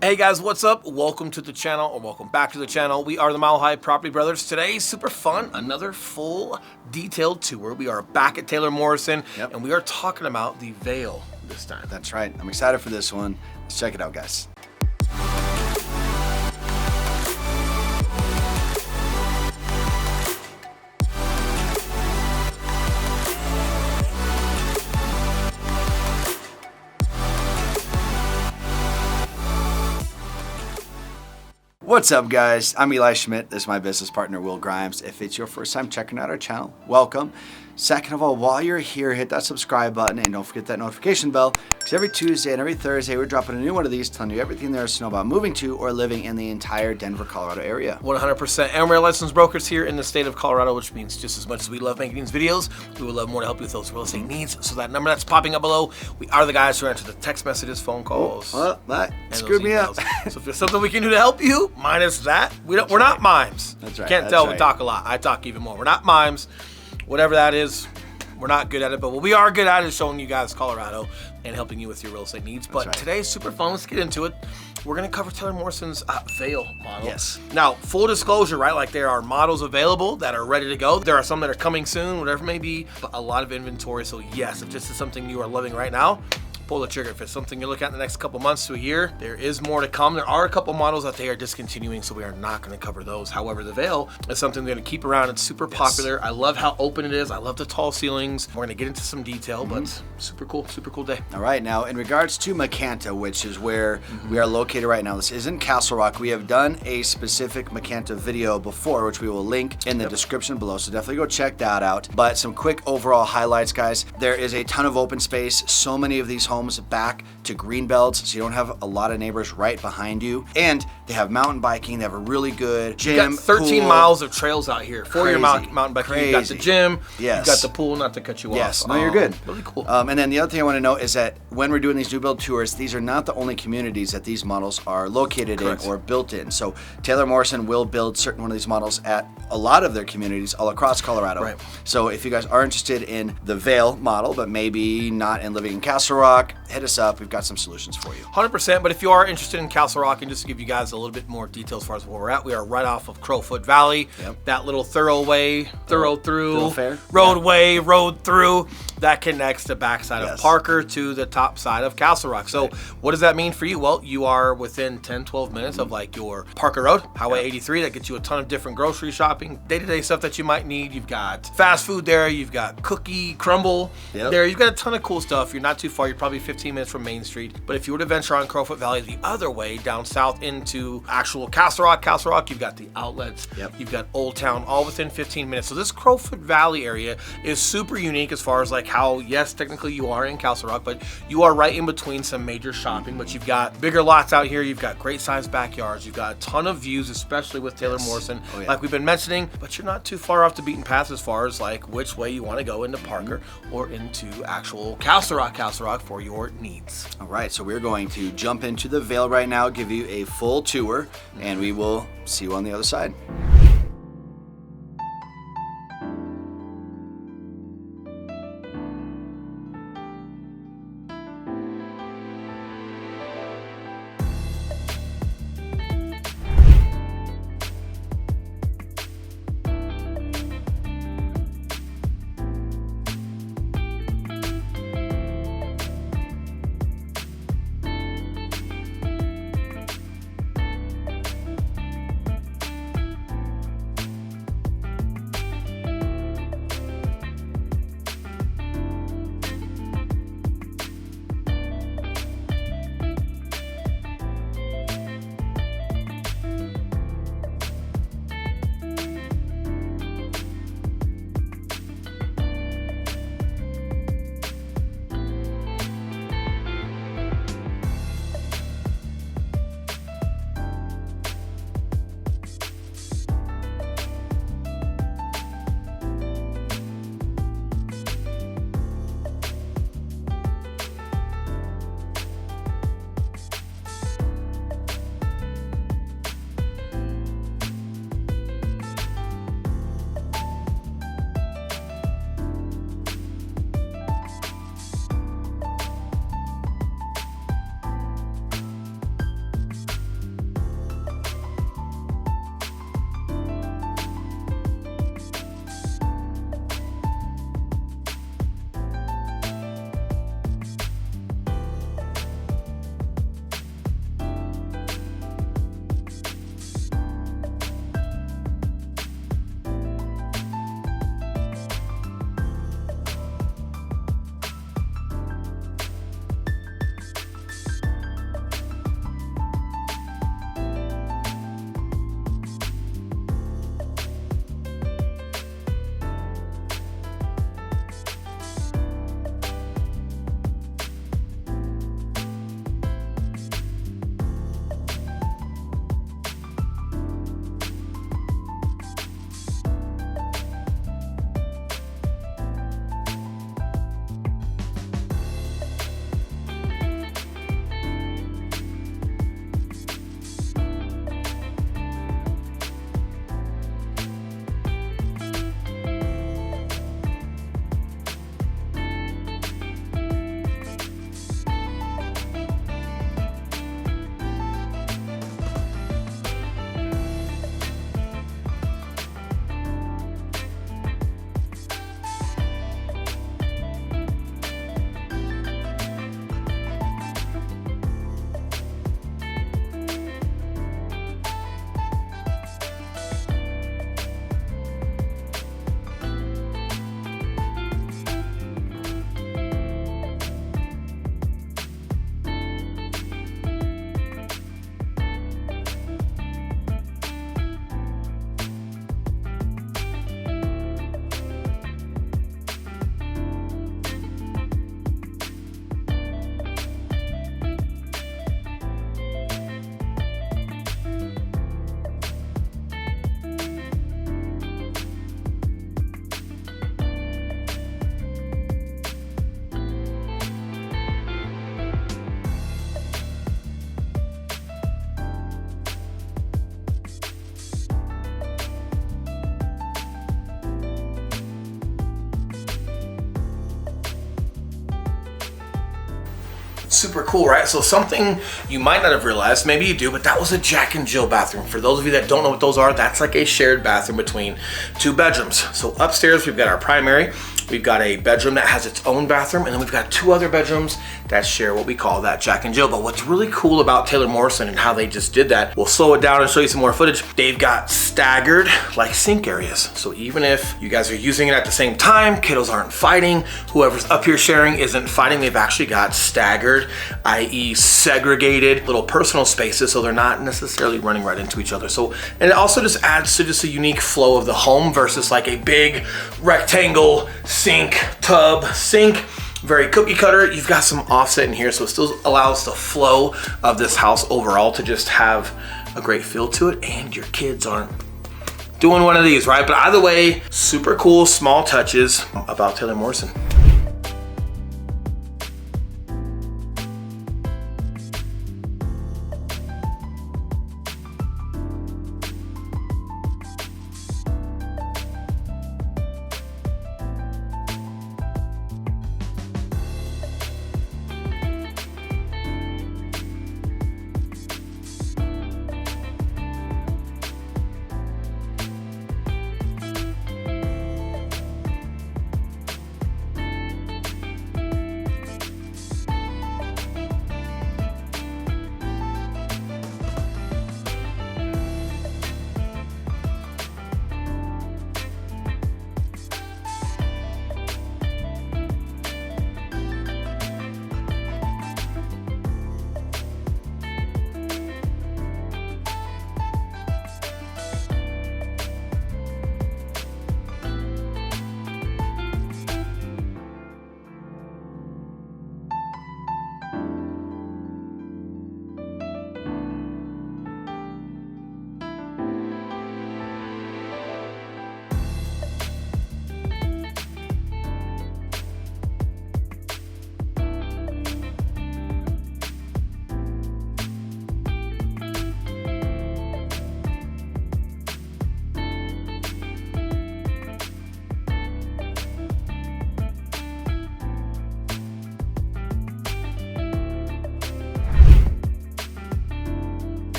Hey guys, what's up? Welcome to the channel, or welcome back to the channel. We are the Mile High Property Brothers. Today, super fun, another full detailed tour. We are back at Taylor Morrison, and we are talking about the Vail this time. That's right. I'm excited for this one. Let's check it out, guys. What's up, guys? I'm Eli Schmidt. This is my business partner, Will Grimes. If it's your first time checking out our channel, welcome. Second of all, while you're here, hit that subscribe button and don't forget that notification bell, because every Tuesday and every Thursday, we're dropping a new one of these telling you everything there is to know about moving to or living in the entire Denver, Colorado area. 100%. And we're licensed brokers here in the state of Colorado, which means just as much as we love making these videos, we would love more to help you with those real estate needs. So that number that's popping up below, we are the guys who answer the text messages, phone calls. Well, that screwed me up. So if there's something we can do to help you, minus that, we're not mimes. That's right. Can't tell we talk a lot. I talk even more. We're not mimes. Whatever that is, we're not good at it, but what we are good at is showing you guys Colorado and helping you with your real estate needs. But today's super fun. Let's get into it. We're going to cover Taylor Morrison's Vail model. Yes. Now, full disclosure, right? Like, there are models available that are ready to go. There are some that are coming soon, whatever it may be, but a lot of inventory. So yes, if this is something you are loving right now, pull the trigger. If it's something you're looking at in the next couple months to a year, there is more to come. There are a couple models that they are discontinuing, so we are not going to cover those. However, the Vail is something we're going to keep around. It's super popular. I love how open it is. I love the tall ceilings. We're going to get into some detail, but super cool day. All right, now in regards to Macanta, which is where we are located right now, this isn't Castle Rock. We have done a specific Macanta video before, which we will link in the description below, so definitely go check that out. But some quick overall highlights, guys. There is a ton of open space. So many of these homes back to green belts, so you don't have a lot of neighbors right behind you. And they have mountain biking. They have a really good gym. You got 13 pool. miles of trails out here for your mountain biking. Crazy. You got the gym. Yes. You got the pool. Not to cut you off. Yes. No, you're good. Really cool. And then the other thing I want to note is that when we're doing these new build tours, these are not the only communities that these models are located in or built in. So Taylor Morrison will build certain one of these models at a lot of their communities all across Colorado. Right. So if you guys are interested in the Vail model, but maybe not in living in Castle Rock, hit us up. We've got some solutions for you. 100%. But if you are interested in Castle Rock, and just to give you guys a little bit more details as far as where we're at, we are right off of Crowfoot Valley. That little roadway road through that connects the backside of Parker to the top side of Castle Rock. So what does that mean for you? Well, you are within 10-12 minutes of like your Parker Road, Highway 83. That gets you a ton of different grocery shopping, day-to-day stuff that you might need. You've got fast food there. You've got cookie crumble there. You've got a ton of cool stuff. You're not too far. You're probably 15 minutes from Main Street. But if you were to venture on Crowfoot Valley the other way down south into actual Castle Rock, you've got the outlets. You've got Old Town, all within 15 minutes. So this Crowfoot Valley area is super unique as far as like how, yes, technically you are in Castle Rock, but you are right in between some major shopping. But you've got bigger lots out here. You've got great sized backyards. You've got a ton of views, especially with Taylor Morrison, like we've been mentioning. But you're not too far off the beaten path as far as like which way you want to go into Parker or into actual Castle Rock for your needs. All right, so we're going to jump into the Vail right now, give you a full tour, and we will see you on the other side. super cool, right? So something you might not have realized, maybe you do, but that was a Jack and Jill bathroom. For those of you that don't know what those are, that's like a shared bathroom between 2 bedrooms. So upstairs, we've got our primary. We've got a bedroom that has its own bathroom, and then we've got 2 other bedrooms that share what we call that Jack and Jill. But what's really cool about Taylor Morrison and how they just did that, we'll slow it down and show you some more footage. They've got staggered like sink areas. So even if you guys are using it at the same time, kiddos aren't fighting, whoever's up here sharing isn't fighting, they've actually got staggered, i.e. segregated little personal spaces, so they're not necessarily running right into each other. So, and it also just adds to just a unique flow of the home versus like a big rectangle sink, tub, sink, very cookie cutter. You've got some offset in here, so it still allows the flow of this house overall to just have a great feel to it, and your kids aren't doing one of these, right? But either way, super cool small touches about Taylor Morrison.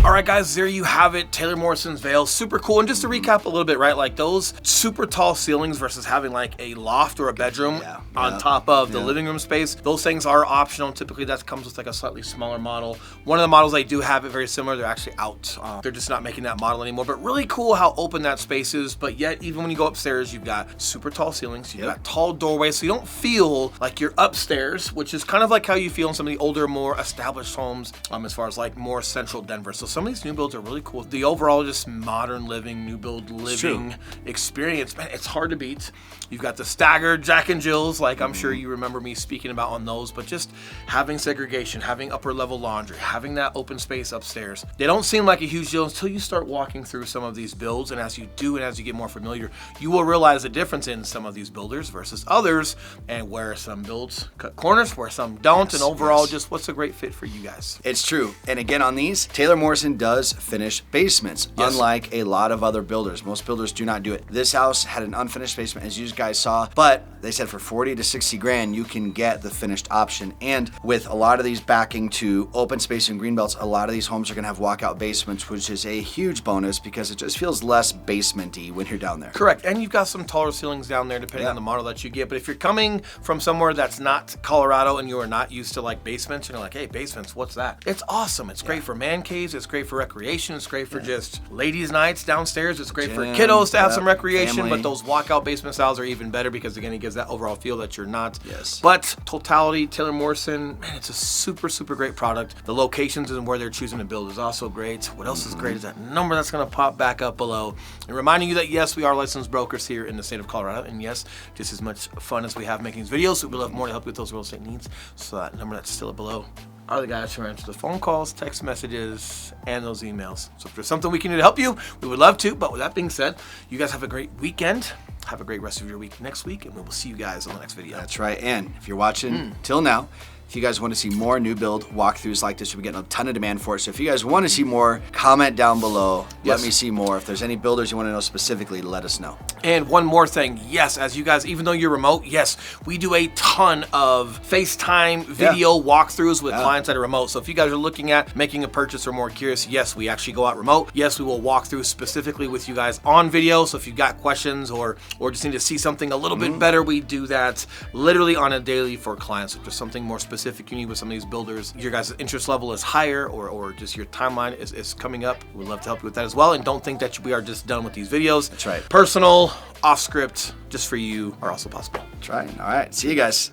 All right, guys, there you have it. Taylor Morrison's Vail, super cool. And just to recap a little bit, right? Like those super tall ceilings versus having like a loft or a bedroom on top of the living room space. Those things are optional. Typically that comes with like a slightly smaller model. One of the models they do have it very similar. They're actually out. They're just not making that model anymore. But really cool how open that space is. But yet, even when you go upstairs, you've got super tall ceilings. You've got tall doorways. So you don't feel like you're upstairs, which is kind of like how you feel in some of the older, more established homes as far as like more central Denver. So some of these new builds are really cool. The overall just modern living, new build living experience, man, it's hard to beat. You've got the staggered Jack and Jills, like I'm sure you remember me speaking about on those, but just having segregation, having upper level laundry, having that open space upstairs. They don't seem like a huge deal until you start walking through some of these builds, and as you do and as you get more familiar, you will realize the difference in some of these builders versus others, and where some builds cut corners, where some don't, and overall just what's a great fit for you guys. It's true. And again, on these, Taylor Morrison does finish basements, unlike a lot of other builders. Most builders do not do it. This house had an unfinished basement, as you guys saw, but they said for 40 to 60 grand, you can get the finished option. And with a lot of these backing to open space and greenbelts, a lot of these homes are gonna have walkout basements, which is a huge bonus because it just feels less basement-y when you're down there. Correct, and you've got some taller ceilings down there depending on the model that you get. But if you're coming from somewhere that's not Colorado and you are not used to like basements, and you're like, hey, basements, what's that? It's awesome. It's great for man caves. It's great great for recreation. It's great for just ladies' nights downstairs. It's great for Gym, kiddos to have some recreation. family. But those walkout basement styles are even better because, again, it gives that overall feel that you're not. Yes. But totality, Taylor Morrison, man, it's a super, super great product. The locations and where they're choosing to build is also great. What else is great is that number that's going to pop back up below. And reminding you that, yes, we are licensed brokers here in the state of Colorado. And yes, just as much fun as we have making these videos, we would love more to help you with those real estate needs. So that number that's still below are the guys who answer the phone calls, text messages, and those emails. So if there's something we can do to help you, we would love to. But with that being said, you guys have a great weekend. Have a great rest of your week next week, and we will see you guys on the next video. That's right. And if you're watching till now, if you guys want to see more new build walkthroughs like this, we're getting a ton of demand for it. So if you guys want to see more, comment down below. Yes. Let me see more. If there's any builders you want to know specifically, let us know. And one more thing, yes, as you guys, even though you're remote, yes, we do a ton of FaceTime video walkthroughs with clients that are remote. So if you guys are looking at making a purchase or more curious, yes, we actually go out remote. Yes, we will walk through specifically with you guys on video. So if you've got questions or just need to see something a little bit better, we do that literally on a daily for clients. If there's something more specific you need with some of these builders, your guys' interest level is higher or just your timeline is coming up, we'd love to help you with that as well. And don't think that we are just done with these videos. That's right. Personal, off script, just for you are also possible. That's right. All right. See you guys.